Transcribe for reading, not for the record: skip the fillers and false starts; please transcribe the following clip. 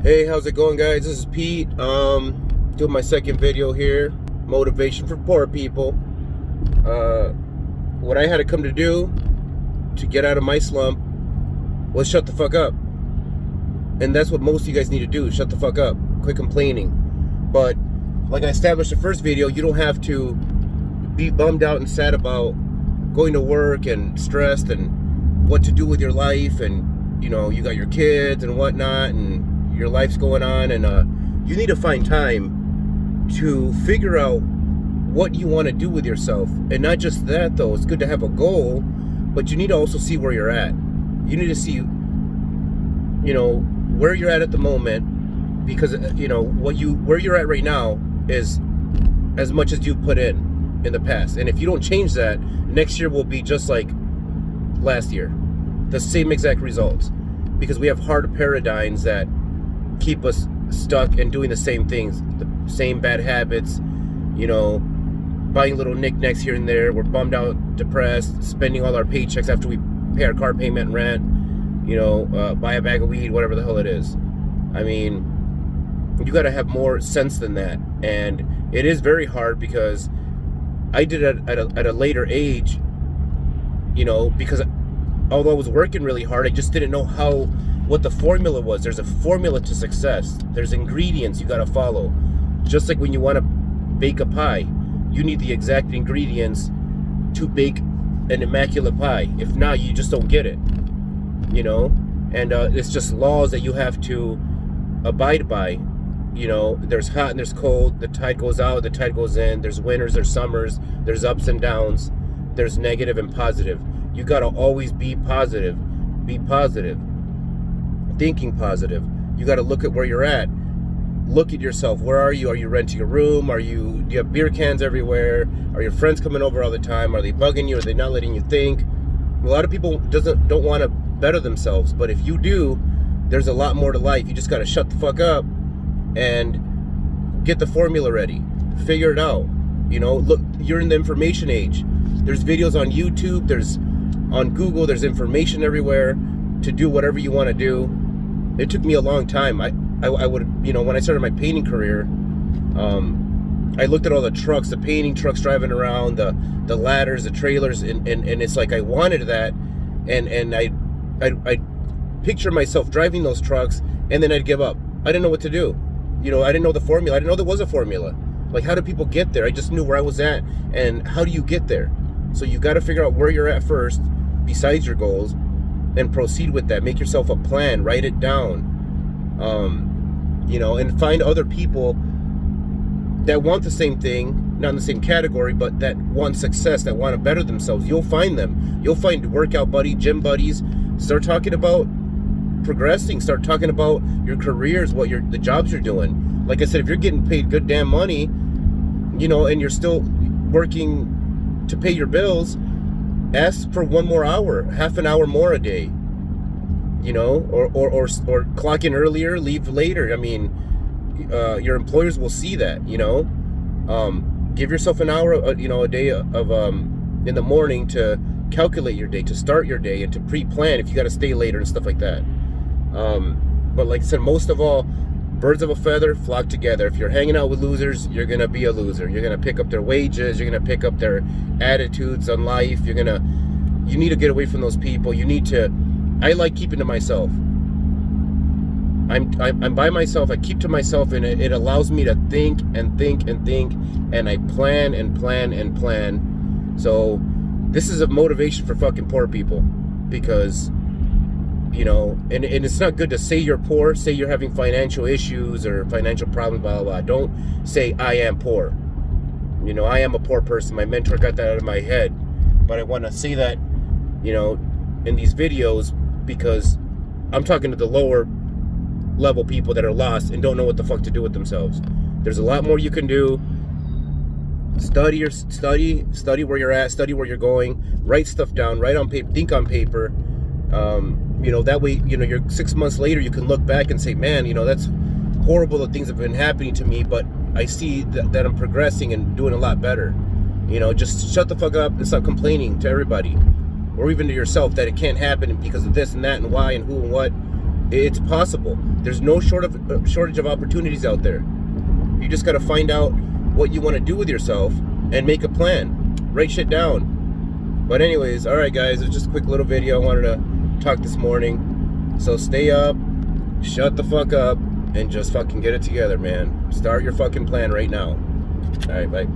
Hey, how's it going, guys? This is Pete. Doing my second video here. Motivation for poor people. What I had to come to do to get out of my slump was shut the fuck up. And that's what most of you guys need to do. Shut the fuck up. Quit complaining. But like I established in the first video, you don't have to be bummed out and sad about going to work and stressed and what to do with your life, and you got your kids and whatnot, and your life's going on, and you need to find time to figure out what you want to do with yourself. And not just that, though, it's good to have a goal, but you need to also see where you're at. You need to see where you're at the moment, because where you're at right now is as much as you put in the past. And if you don't change that, next year will be just like last year, the same exact results, because we have hard paradigms that keep us stuck and doing the same things, the same bad habits, buying little knickknacks here and there. We're bummed out, depressed, spending all our paychecks after we pay our car payment and rent, buy a bag of weed, whatever the hell it is. I mean, you got to have more sense than that. And it is very hard, because I did it at a later age, because although I was working really hard, I just didn't know what the formula was. There's a formula to success. There's ingredients you got to follow. Just like when you want to bake a pie, you need the exact ingredients to bake an immaculate pie. If not, you just don't get it, and it's just laws that you have to abide by. There's hot and there's cold. The tide goes out, the tide goes in. There's winters, there's summers, there's ups and downs, there's negative and positive. You got to always be positive. Be positive. Thinking positive. You got to look at where you're at. Look at yourself. Where are you? Are you renting a room? Do you have beer cans everywhere? Are your friends coming over all the time? Are they bugging you? Are they not letting you think? A lot of people don't want to better themselves, but if you do, there's a lot more to life. You just got to shut the fuck up and get the formula ready. Figure it out. Look, you're in the information age. There's videos on YouTube, there's on Google, there's information everywhere to do whatever you want to do. It took me a long time. I would, when I started my painting career, I looked at all the trucks, the painting trucks driving around, the ladders, the trailers, and it's like I wanted that, and I picture myself driving those trucks, and then I'd give up. I didn't know what to do. I didn't know the formula. I didn't know there was a formula. Like, how do people get there? I just knew where I was at, and how do you get there? So you got to figure out where you're at first, besides your goals, and proceed with that. Make yourself a plan. Write it down. And find other people that want the same thing, not in the same category, but that want success, that want to better themselves. You'll find them. You'll find workout buddy, gym buddies. Start talking about progressing. Start talking about your careers, the jobs you're doing. Like I said, if you're getting paid good damn money, and you're still working to pay your bills, ask for one more hour, half an hour more a day, or clock in earlier, leave later. I mean, your employers will see that. Give yourself an hour, a day of in the morning to calculate your day, to start your day, and to pre-plan if you got to stay later and stuff like that. But like I said, most of all, birds of a feather flock together. If you're hanging out with losers, you're gonna be a loser. You're gonna pick up their wages. You're gonna pick up their attitudes on life. You need to get away from those people. I like keeping to myself. I'm by myself. I keep to myself, and it allows me to think and think and think, and I plan and plan and plan. So this is a motivation for fucking poor people, because and it's not good to say you're poor, say you're having financial issues or financial problems, blah, blah, blah. Don't say I am poor. I am a poor person. My mentor got that out of my head. But I want to say that, in these videos, because I'm talking to the lower level people that are lost and don't know what the fuck to do with themselves. There's a lot more you can do. Study where you're at, study where you're going, write stuff down, write on paper, think on paper. That way, you're 6 months later, you can look back and say, man, that's horrible that things have been happening to me, but I see that I'm progressing and doing a lot better. Just shut the fuck up and stop complaining to everybody, or even to yourself, that it can't happen because of this and that and why and who and what. It's possible. There's no shortage of opportunities out there. You just got to find out what you want to do with yourself and make a plan. Write shit down. But anyways, all right, guys, it's just a quick little video. I wanted to talk this morning. So stay up, shut the fuck up, and just fucking get it together, man. Start your fucking plan right now. All right, bye.